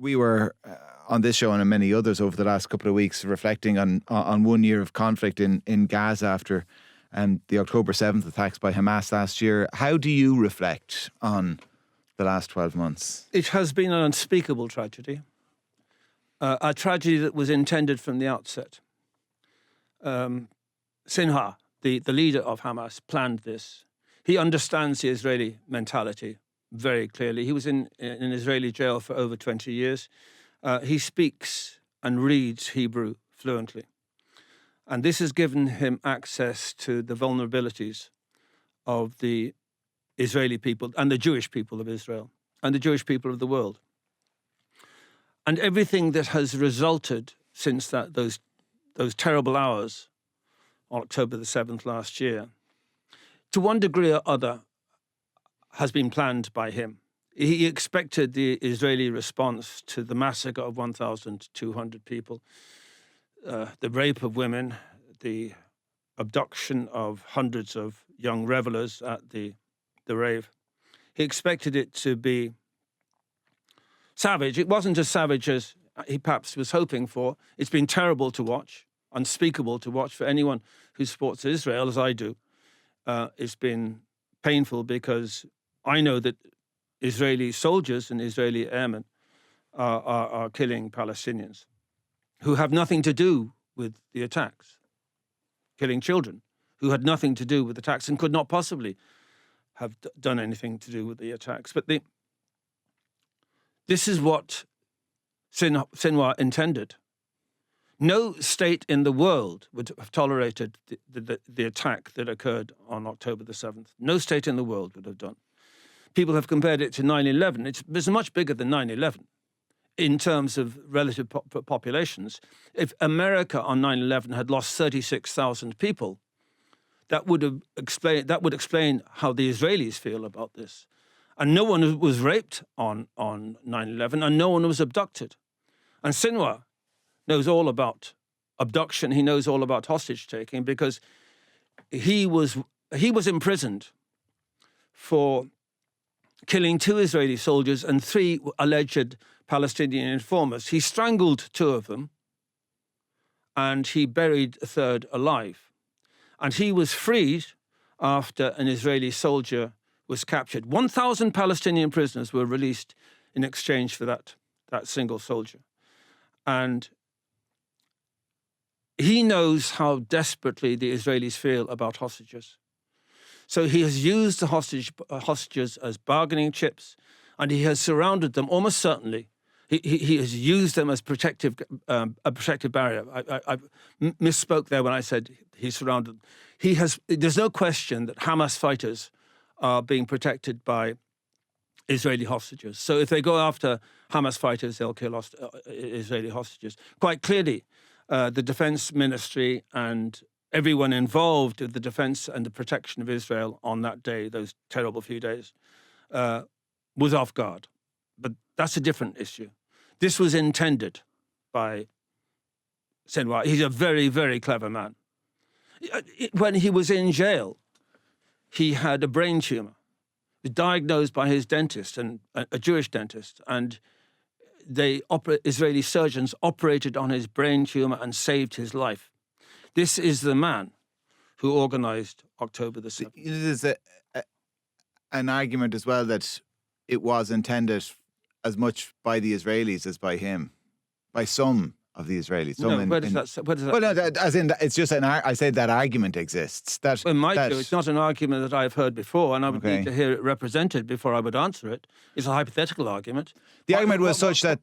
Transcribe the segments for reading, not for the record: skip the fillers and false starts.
We were on this show and on many others over the last couple of weeks reflecting on 1 year of conflict in Gaza after the October 7th attacks by Hamas last year. How do you reflect on the last 12 months? It has been an unspeakable tragedy, a tragedy that was intended from the outset. Sinha, the leader of Hamas, planned this. He understands the Israeli mentality very clearly. He was in Israeli jail for over 20 years. He speaks and reads Hebrew fluently. And this has given him access to the vulnerabilities of the Israeli people and the Jewish people of Israel and the Jewish people of the world. And everything that has resulted since those terrible hours on October the 7th last year, to one degree or other, has been planned by him. He expected the Israeli response to the massacre of 1,200 people, the rape of women, the abduction of hundreds of young revelers at the rave. He expected it to be savage. It wasn't as savage as he perhaps was hoping for. It's been terrible to watch, unspeakable to watch for anyone who supports Israel, as I do. It's been painful because I know that Israeli soldiers and Israeli airmen are killing Palestinians who have nothing to do with the attacks, killing children who had nothing to do with the attacks and could not possibly have done anything to do with the attacks. But this is what Sinwar intended. No state in the world would have tolerated the attack that occurred on October the 7th. No state in the world would have done. People have compared it to 9/11. It's much bigger than 9/11 in terms of relative populations. If America on 9/11 had lost 36,000 people, that would explain how the Israelis feel about this. And no one was raped on 9/11, and no one was abducted. And Sinwar knows all about abduction. He knows all about hostage taking because he was imprisoned for killing 2 Israeli soldiers and 3 alleged Palestinian informers. He strangled 2 of them, and he buried a 3rd alive. And he was freed after an Israeli soldier was captured. 1,000 Palestinian prisoners were released in exchange for that single soldier. And he knows how desperately the Israelis feel about hostages. So he has used the hostages as bargaining chips, and he has surrounded them almost certainly. He has used them as a protective barrier. I misspoke there when I said he surrounded them. There's no question that Hamas fighters are being protected by Israeli hostages. So if they go after Hamas fighters, they'll kill Israeli hostages. Quite clearly, the defense ministry and everyone involved with the defense and the protection of Israel on that day, those terrible few days, was off guard. But that's a different issue. This was intended by Sinwar. He's a very, very clever man. When he was in jail, he had a brain tumor, diagnosed by his dentist, and a Jewish dentist, and Israeli surgeons operated on his brain tumor and saved his life. This is the man who organized October the 7th. There's an argument as well that it was intended as much by the Israelis as by him, by some of the Israelis. Where does that? Well, no, as in, it's just I said that argument exists. In my view, it's not an argument that I've heard before, and I would need to hear it represented before I would answer it. It's a hypothetical argument. The argument was such that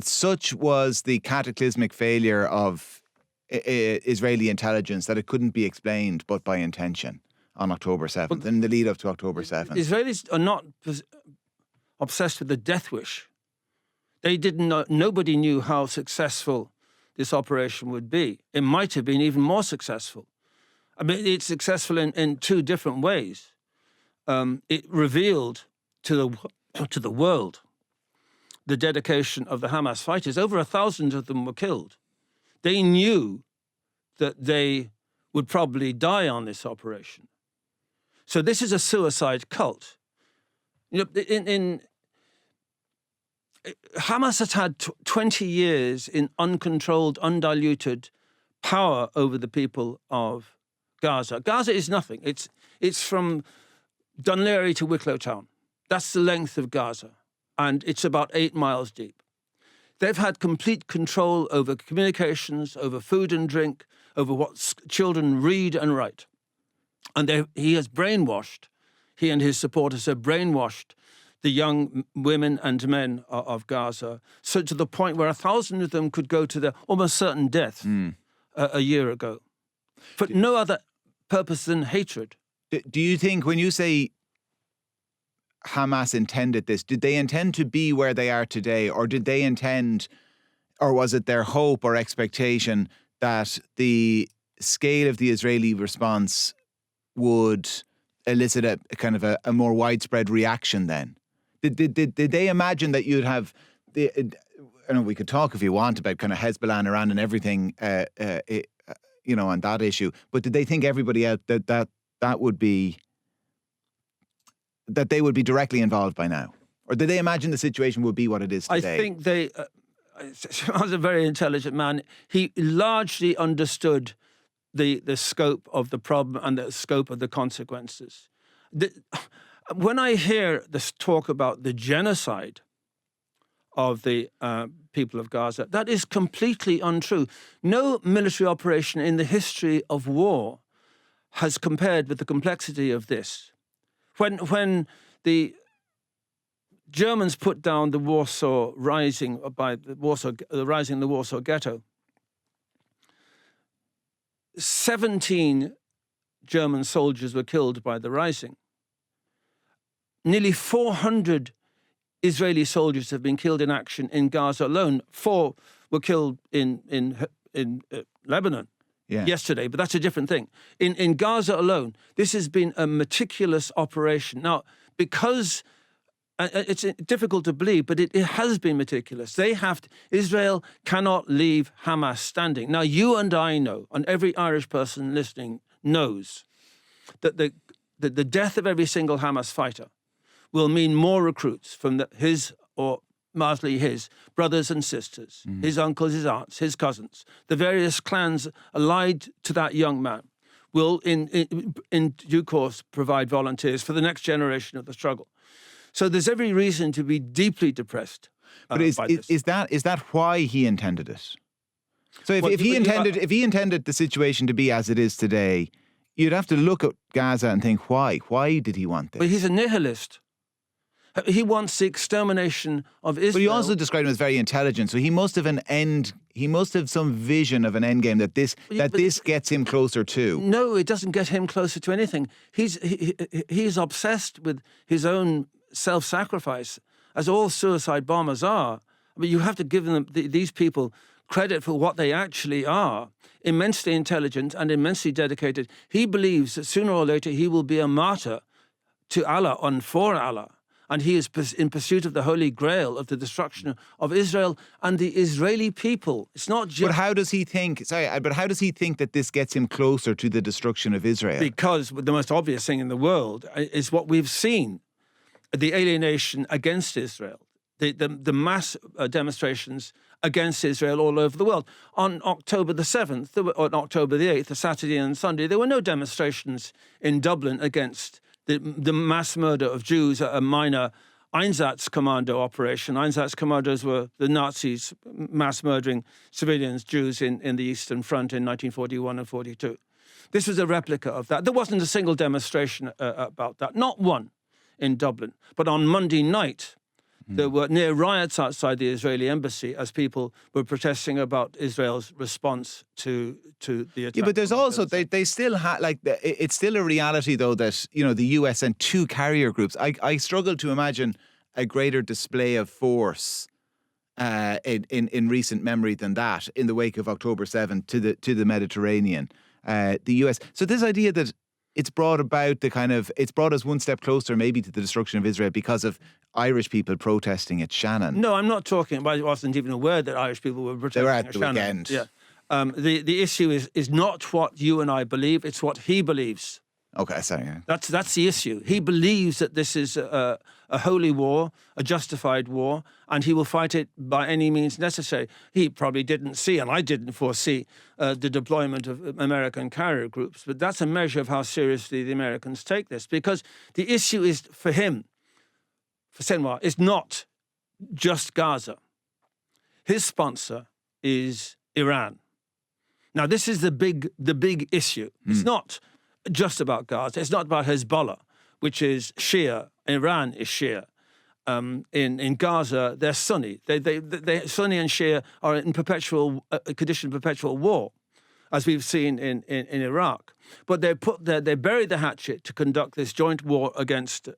such was the cataclysmic failure of Israeli intelligence that it couldn't be explained but by intention on October 7th, in the lead up to October 7th. Israelis are not obsessed with the death wish. They didn't know, nobody knew how successful this operation would be. It might have been even more successful. I mean, it's successful in 2 different ways. It revealed to the world the dedication of the Hamas fighters. Over 1,000 of them were killed. They knew that they would probably die on this operation. So this is a suicide cult. You know, Hamas has had 20 years in uncontrolled, undiluted power over the people of Gaza. Gaza is nothing. It's from Dunleary to Wicklow Town. That's the length of Gaza, and it's about 8 miles deep. They've had complete control over communications, over food and drink, over what children read and write. And he has brainwashed, he and his supporters have brainwashed the young women and men of Gaza, so to the point where 1,000 of them could go to their almost certain death a year ago, for no other purpose than hatred. Do you think when you say Hamas intended this, did they intend to be where they are today, or did they intend, or was it their hope or expectation that the scale of the Israeli response would elicit a kind of a more widespread reaction then? Did they imagine that you'd have I know we could talk if you want about kind of Hezbollah and Iran and everything, on that issue, but did they think everybody else that would be, that they would be directly involved by now? Or did they imagine the situation would be what it is today? I think they, I was a very intelligent man. He largely understood the scope of the problem and the scope of the consequences. When I hear this talk about the genocide of the people of Gaza, that is completely untrue. No military operation in the history of war has compared with the complexity of this. When the Germans put down the Warsaw Rising the Warsaw Ghetto, 17 German soldiers were killed by the Rising. Nearly 400 Israeli soldiers have been killed in action in Gaza alone. 4 were killed in Lebanon yesterday, but that's a different thing. In Gaza alone, this has been a meticulous operation. Now, because it's difficult to believe, but it has been meticulous. Israel cannot leave Hamas standing. Now, you and I know, and every Irish person listening knows, that the death of every single Hamas fighter will mean more recruits from his brothers and sisters, his uncles, his aunts, his cousins, the various clans allied to that young man will in due course provide volunteers for the next generation of the struggle. So there's every reason to be deeply depressed. But is that why he intended it? So if he intended the situation to be as it is today, you'd have to look at Gaza and think, why? Why did he want this? But he's a nihilist. He wants the extermination of Israel. But you also described him as very intelligent, so he must have he must have some vision of an end game that this gets him closer to. No, it doesn't get him closer to anything. He's obsessed with his own self-sacrifice, as all suicide bombers are. I mean, you have to give them these people credit for what they actually are. Immensely intelligent and immensely dedicated. He believes that sooner or later he will be a martyr to Allah and for Allah. And he is in pursuit of the Holy Grail of the destruction of Israel and the Israeli people. It's not just... But how does he think that this gets him closer to the destruction of Israel? Because the most obvious thing in the world is what we've seen, the alienation against Israel, the mass demonstrations against Israel all over the world. On October the 7th, or on October the 8th, the Saturday and Sunday, there were no demonstrations in Dublin against the mass murder of Jews at a minor Einsatzkommando operation. Einsatzkommandos were the Nazis mass murdering civilians, Jews, in the Eastern Front in 1941 and 42. This was a replica of that. There wasn't a single demonstration about that, not one in Dublin. But on Monday night, there were near riots outside the Israeli embassy as people were protesting about Israel's response to the attack. Yeah, but there's also, they still have, it's still a reality, though, that, the US sent 2 carrier groups. I struggle to imagine a greater display of force in recent memory than that in the wake of October 7th to the Mediterranean. The US. So this idea that it's brought us one step closer maybe to the destruction of Israel because of Irish people protesting at Shannon. No, I'm not talking about, I wasn't even aware that Irish people were protesting at Shannon. They were at the weekend. Yeah. The issue is not what you and I believe, it's what he believes. Okay, sorry. That's the issue. He believes that this is a a holy war, a justified war, and he will fight it by any means necessary. He probably didn't see, and I didn't foresee, the deployment of American carrier groups, but that's a measure of how seriously the Americans take this, because the issue is, for him, for Sinwar, is not just Gaza. His sponsor is Iran. Now, this is the big issue. It's not just about Gaza. It's not about Hezbollah, which is Shia. Iran is Shia. In Gaza, they're Sunni. Sunni and Shia are in perpetual condition of perpetual war, as we've seen in Iraq. But they buried the hatchet to conduct this joint war against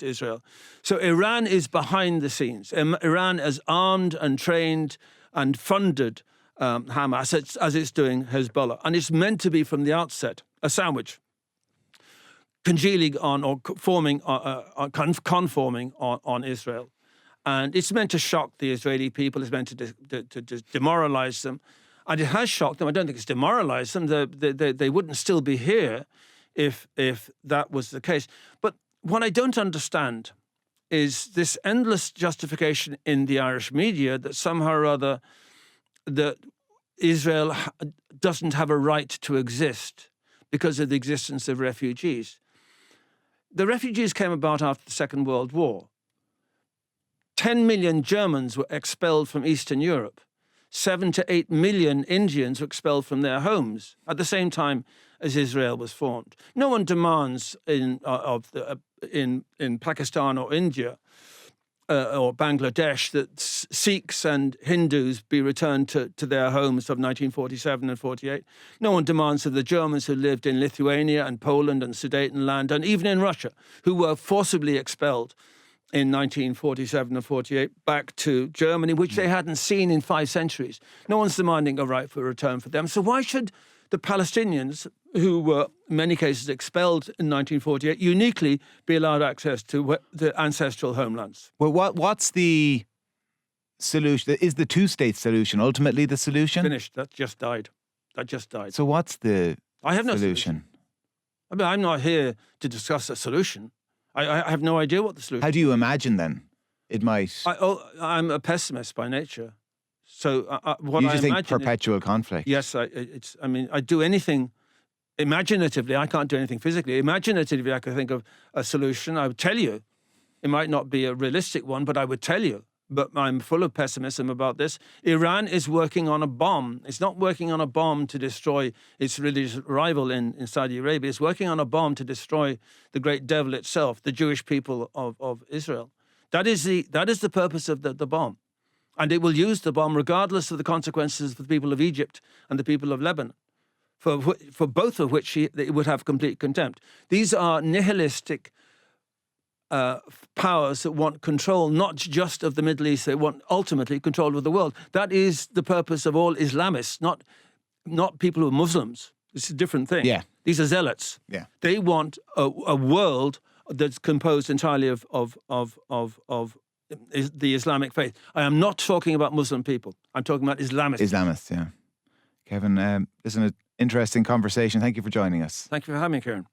Israel. So Iran is behind the scenes. Iran has armed and trained and funded Hamas as it's doing Hezbollah, and it's meant to be from the outset a sandwich, congealing on or conforming on Israel, and it's meant to shock the Israeli people. It's meant to demoralize them, and it has shocked them. I don't think it's demoralized them. They wouldn't still be here if that was the case. But what I don't understand is this endless justification in the Irish media that somehow or other that Israel doesn't have a right to exist because of the existence of refugees. The refugees came about after the Second World War. 10 million Germans were expelled from Eastern Europe. 7 to 8 million Indians were expelled from their homes at the same time as Israel was formed. No one demands in Pakistan or India or Bangladesh that Sikhs and Hindus be returned to their homes of 1947 and 48. No one demands of the Germans who lived in Lithuania and Poland and Sudetenland and even in Russia, who were forcibly expelled in 1947 and 48 back to Germany, which they hadn't seen in 5 centuries. No one's demanding a right for a return for them. So why should the Palestinians, who were in many cases expelled in 1948, uniquely be allowed access to the ancestral homelands? Well, what's the solution? Is the two-state solution ultimately the solution? Finished. That just died. So what's the I have no solution? I mean, I'm not here to discuss a solution. I have no idea what the solution is. How do you imagine then it might? I'm a pessimist by nature. So what you I just imagine think perpetual conflict? Yes, I mean, I do anything imaginatively. I can't do anything physically. Imaginatively, I could think of a solution. I would tell you. It might not be a realistic one, but I would tell you. But I'm full of pessimism about this. Iran is working on a bomb. It's not working on a bomb to destroy its religious rival in Saudi Arabia. It's working on a bomb to destroy the great devil itself, the Jewish people of Israel. That is the purpose of the bomb. And it will use the bomb regardless of the consequences for the people of Egypt and the people of Lebanon, for both of which it would have complete contempt. These are nihilistic powers that want control, not just of the Middle East. They want ultimately control of the world. That is the purpose of all Islamists, not people who are Muslims. It's a different thing. Yeah. These are zealots. Yeah. They want a world that's composed entirely of the Islamic faith. I am not talking about Muslim people. I'm talking about Islamists. Islamists, yeah. Kevin, this is an interesting conversation. Thank you for joining us. Thank you for having me, Kieran.